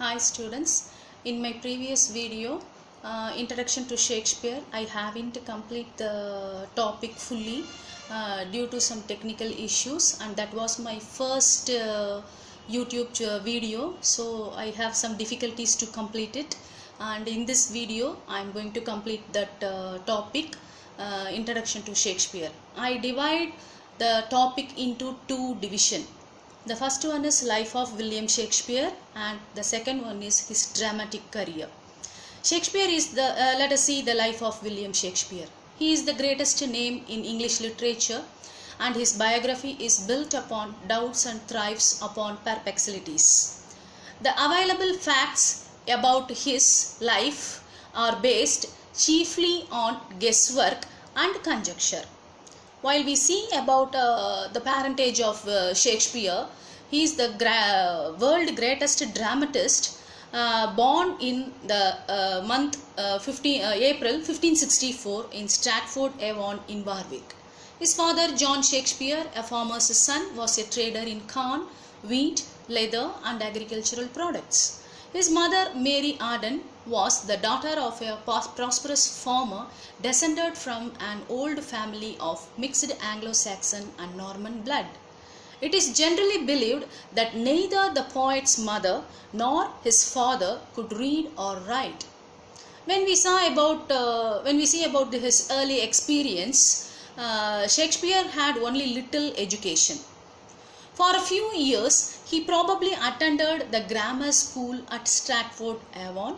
Hi students, in my previous video Introduction to Shakespeare, I haven't complete the topic fully due to some technical issues, and that was my first YouTube video, so I have some difficulties to complete it. And in this video I am going to complete that topic, Introduction to Shakespeare. I divide the topic into two divisions. The first one is Life of William Shakespeare, and the second one is his dramatic career. Shakespeare is the, let us see the life of William Shakespeare. He is the greatest name in English literature, and his biography is built upon doubts and thrives upon perplexities. The available facts about his life are based chiefly on guesswork and conjecture. While we see about the parentage of Shakespeare, he is the world greatest dramatist, born in the month April 1564 in Stratford-on-Avon in Warwick. His father, John Shakespeare, a farmer's son, was a trader in corn, wheat, leather and agricultural products. His mother, Mary Arden, was the daughter of a prosperous farmer descended from an old family of mixed Anglo-Saxon and Norman blood. It is generally believed that neither the poet's mother nor his father could read or write. When we see about his early experience, Shakespeare had only little education. For a few years, he probably attended the grammar school at Stratford-Avon,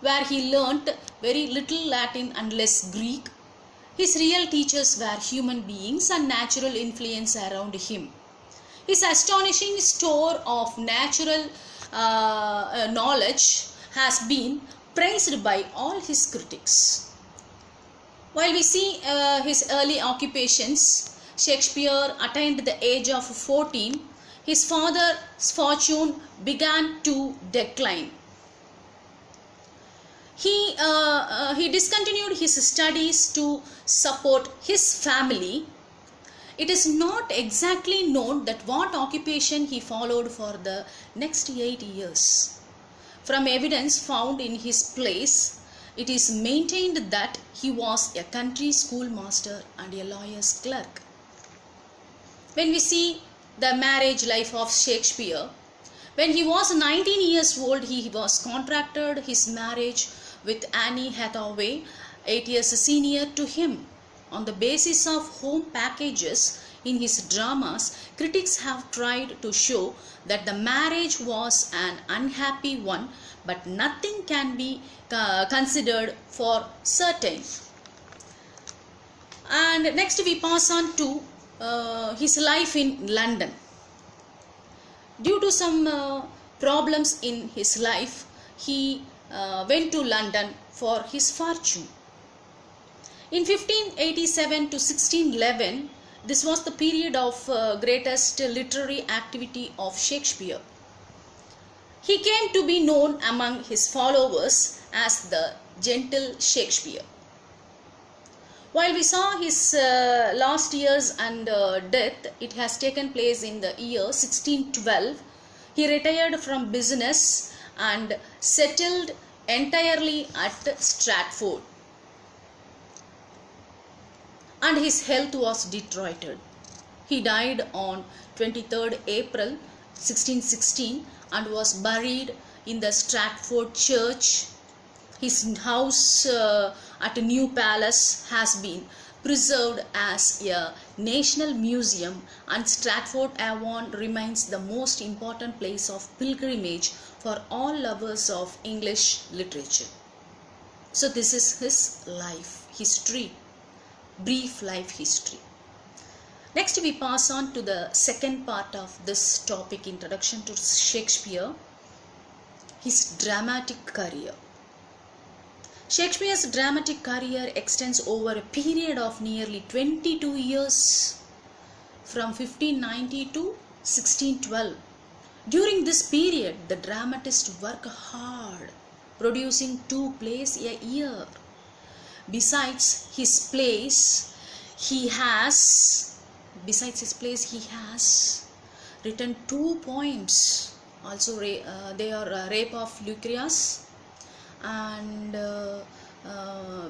where he learnt very little Latin and less Greek. His real teachers were human beings and natural influence around him. His astonishing store of natural knowledge has been praised by all his critics. While we see his early occupations, Shakespeare attained the age of 14. His father's fortune began to decline. He discontinued his studies to support his family. It is not exactly known that what occupation he followed for the next 8 years. From evidence found in his place, it is maintained that he was a country schoolmaster and a lawyer's clerk. When we see the marriage life of Shakespeare, when he was 19 years old, he was contracted his marriage with Anne Hathaway, 8 years senior to him. On the basis of home packages in his dramas, critics have tried to show that the marriage was an unhappy one, but nothing can be considered for certain. And next we pass on to his life in London. Due to some problems in his life, he went to London for his fortune. In 1587 to 1611, this was the period of greatest literary activity of Shakespeare. He came to be known among his followers as the gentle Shakespeare. While we saw his last years and death, it has taken place in the year 1612. He retired from business and settled entirely at Stratford, and his health was deteriorated. He died on 23rd April 1616 and was buried in the Stratford Church. His house at New Palace has been preserved as a national museum, and Stratford-Avon remains the most important place of pilgrimage for all lovers of English literature. So this is his life history, brief life history. Next we pass on to the second part of this topic, Introduction to Shakespeare, his dramatic career. Shakespeare's dramatic career extends over a period of nearly 22 years, from 1590 to 1612. During this period, the dramatist worked hard, producing 2 plays a year. Besides his plays, he has written 2 poems also they are Rape of Lucretius and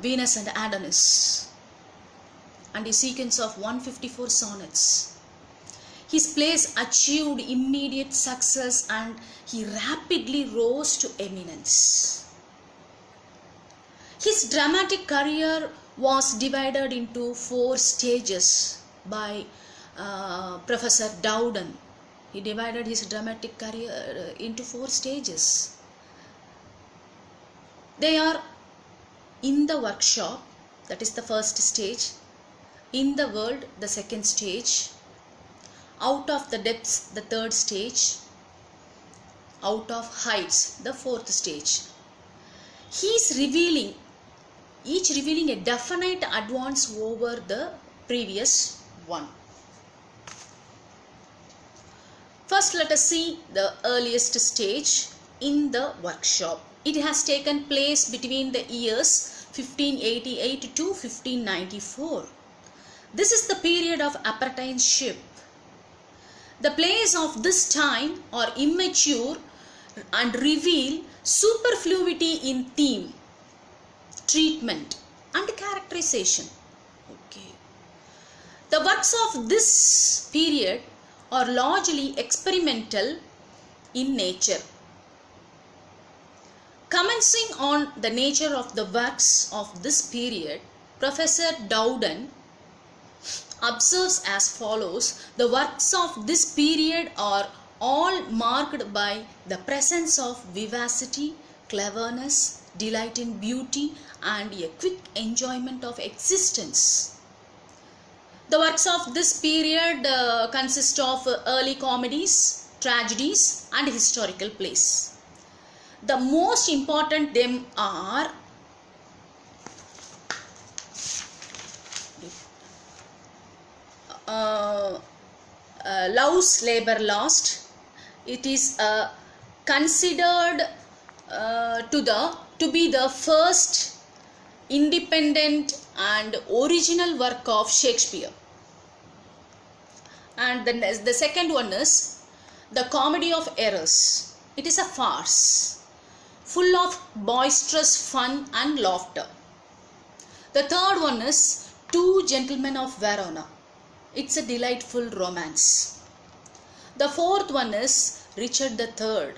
Venus and Adonis, and a sequence of 154 sonnets. His plays achieved immediate success and he rapidly rose to eminence. His dramatic career was divided into 4 stages by Professor Dowden. He divided his dramatic career into 4 stages. They are in the workshop, that is the first stage, in the world, the second stage, out of the depths, the third stage, out of heights, the fourth stage. He is revealing, each revealing a definite advance over the previous one. First, let us see the earliest stage, in the workshop. It has taken place between the years 1588 to 1594. This is the period of apprenticeship. The plays of this time are immature and reveal superfluity in theme, treatment and characterization. Okay. The works of this period are largely experimental in nature. Commencing on the nature of the works of this period, Professor Dowden observes as follows: the works of this period are all marked by the presence of vivacity, cleverness, delight in beauty, and a quick enjoyment of existence. The works of this period consist of early comedies, tragedies, and historical plays. The most important them are Love's Labour Lost. It is considered to be the first independent and original work of Shakespeare. And the second one is The Comedy of Errors. It is a farce, full of boisterous fun and laughter. The third one is Two Gentlemen of Verona. It's a delightful romance. The fourth one is Richard III,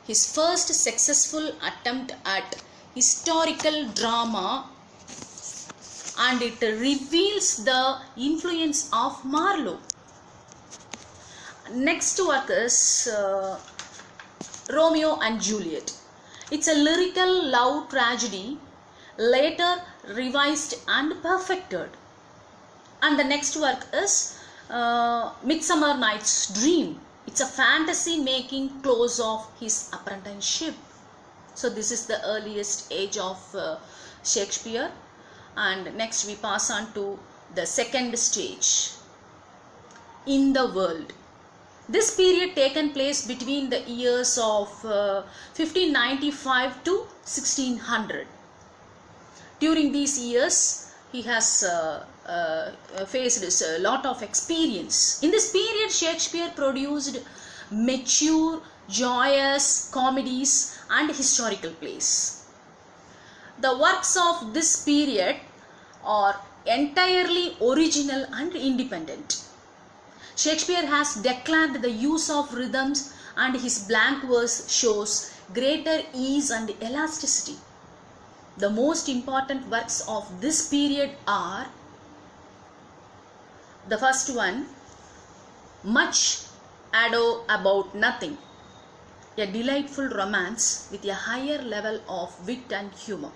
his first successful attempt at historical drama, and it reveals the influence of Marlowe. Next work is Romeo and Juliet. It's a lyrical love tragedy, later revised and perfected. And the next work is Midsummer Night's Dream. It's a fantasy making close of his apprenticeship. So this is the earliest age of Shakespeare. And next we pass on to the second stage, in the world. This period taken place between the years of 1595 to 1600. During these years, he has faced a lot of experience. In this period, Shakespeare produced mature, joyous comedies and historical plays. The works of this period are entirely original and independent. Shakespeare has declared the use of rhythms, and his blank verse shows greater ease and elasticity. The most important works of this period are the first one, Much Ado About Nothing, a delightful romance with a higher level of wit and humor.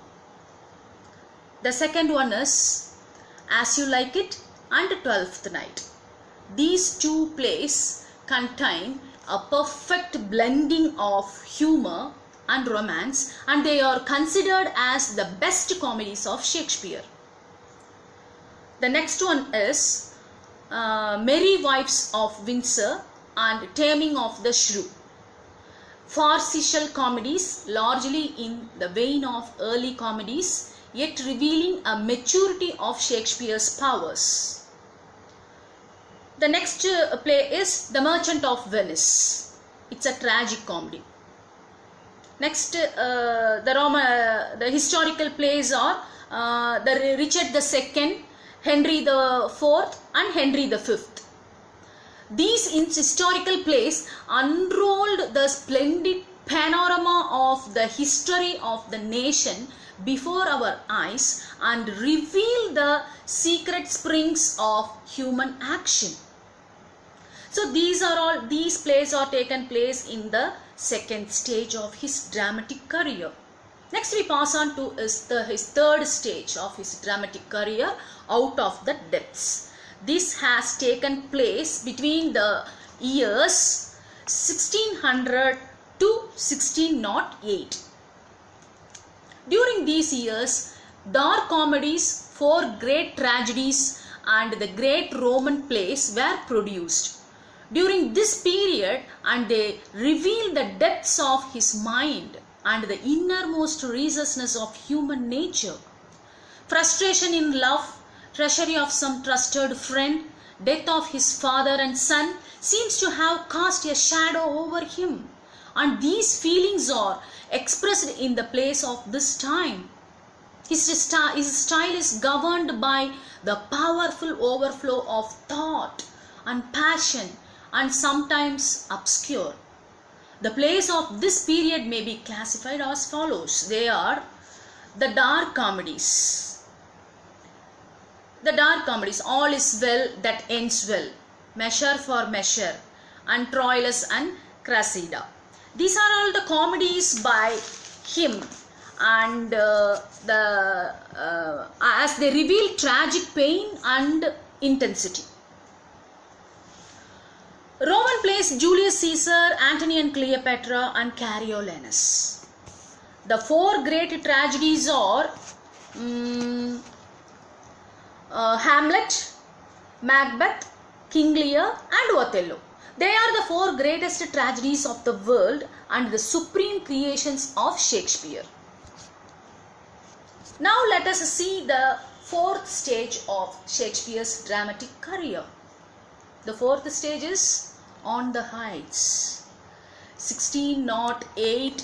The second one is As You Like It and Twelfth Night. These two plays contain a perfect blending of humor and romance, and they are considered as the best comedies of Shakespeare. The next one is Merry Wives of Windsor and Taming of the Shrew. Farcical comedies, largely in the vein of early comedies, yet revealing a maturity of Shakespeare's powers. The next play is The Merchant of Venice. It's a tragic comedy. Next, the historical plays are the Richard II, Henry the IV, and Henry the V. These historical plays unrolled the splendid panorama of the history of the nation before our eyes and revealed the secret springs of human action. So these plays are taken place in the second stage of his dramatic career. Next we pass on to his third stage of his dramatic career, Out of the Depths. This has taken place between the years 1600 to 1608. During these years, dark comedies, 4 great tragedies and the great Roman plays were produced. During this period, and they reveal the depths of his mind and the innermost recesses of human nature. Frustration in love, treachery of some trusted friend, death of his father and son seems to have cast a shadow over him, and these feelings are expressed in the plays of this time. His style is governed by the powerful overflow of thought and passion, and sometimes obscure. The plays of this period may be classified as follows. They are the dark comedies. The dark comedies, All is Well That Ends Well, Measure for Measure, and Troilus and Cressida. These are all the comedies by him, and as they reveal tragic pain and intensity. Roman plays Julius Caesar, Antony and Cleopatra, and Coriolanus. The 4 great tragedies are Hamlet, Macbeth, King Lear, and Othello. They are the 4 greatest tragedies of the world and the supreme creations of Shakespeare. Now let us see the 4th stage of Shakespeare's dramatic career. The 4th stage is On the Heights. 1608.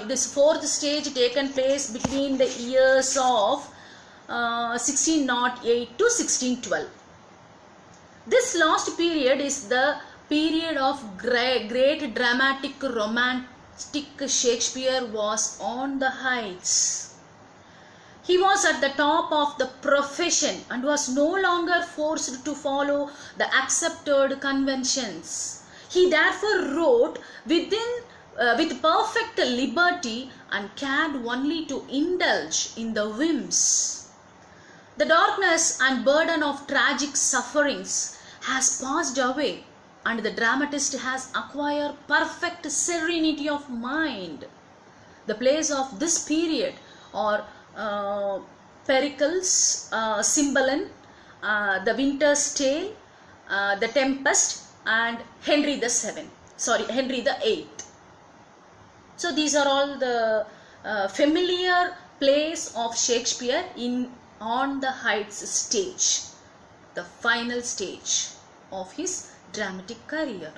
This 4th stage taken place between the years of 1608 to 1612. This last period is the period of great dramatic romantic. Shakespeare was on the heights. He was at the top of the profession and was no longer forced to follow the accepted conventions. He therefore wrote with perfect liberty and cared only to indulge in the whims. The darkness and burden of tragic sufferings has passed away, and the dramatist has acquired perfect serenity of mind. The plays of this period are Pericles, Cymbeline, The Winter's Tale, The Tempest, and Henry the Eighth. So these are all the familiar plays of Shakespeare in On the Heights stage, the final stage of his dramatic career.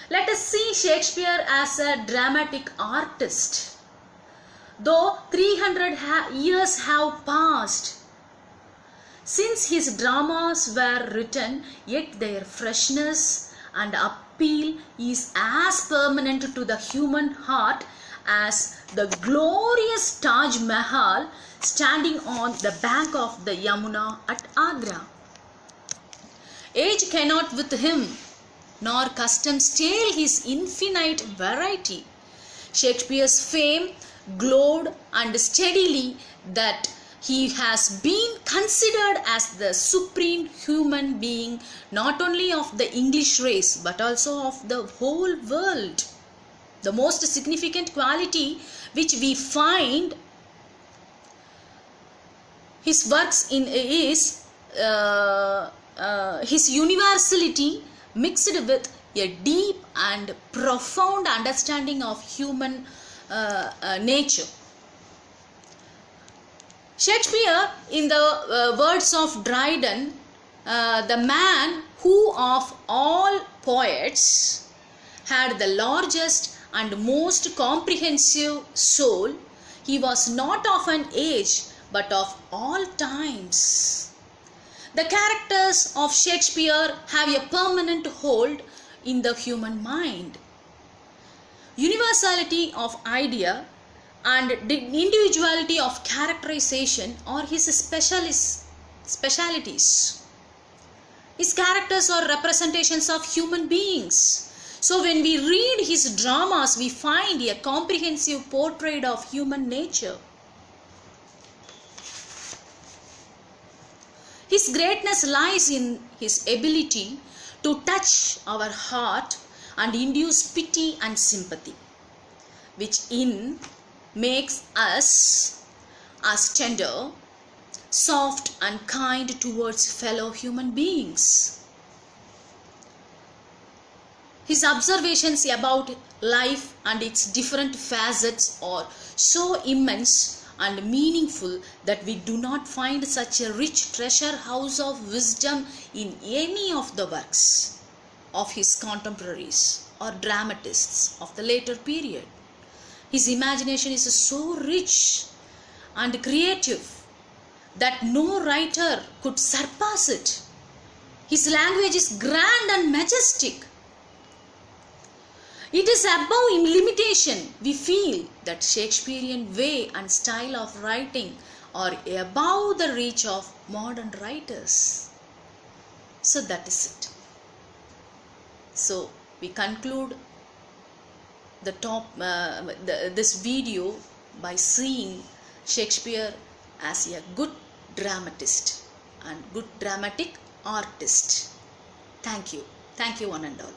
Let us see Shakespeare as a dramatic artist. Though 300 years have passed since his dramas were written, yet their freshness and appeal is as permanent to the human heart as the glorious Taj Mahal standing on the bank of the Yamuna at Agra. Age cannot with him, nor custom stale his infinite variety. Shakespeare's fame glowed and steadily that he has been considered as the supreme human being, not only of the English race but also of the whole world. The most significant quality which we find his works in is his universality mixed with a deep and profound understanding of human nature. Shakespeare, in the words of Dryden, the man who of all poets had the largest and most comprehensive soul, he was not of an age but of all times. The characters of Shakespeare have a permanent hold in the human mind. Universality of idea and the individuality of characterization are his specialities. His characters are representations of human beings. So when we read his dramas, we find a comprehensive portrait of human nature. His greatness lies in his ability to touch our heart and induce pity and sympathy, which in makes us as tender, soft and kind towards fellow human beings. His observations about life and its different facets are so immense and meaningful that we do not find such a rich treasure house of wisdom in any of the works of his contemporaries or dramatists of the later period. His imagination is so rich and creative that no writer could surpass it. His language is grand and majestic. It is above in limitation. We feel that Shakespearean way and style of writing are above the reach of modern writers. So that is it. So we conclude this video by seeing Shakespeare as a good dramatist and good dramatic artist. Thank you. Thank you one and all.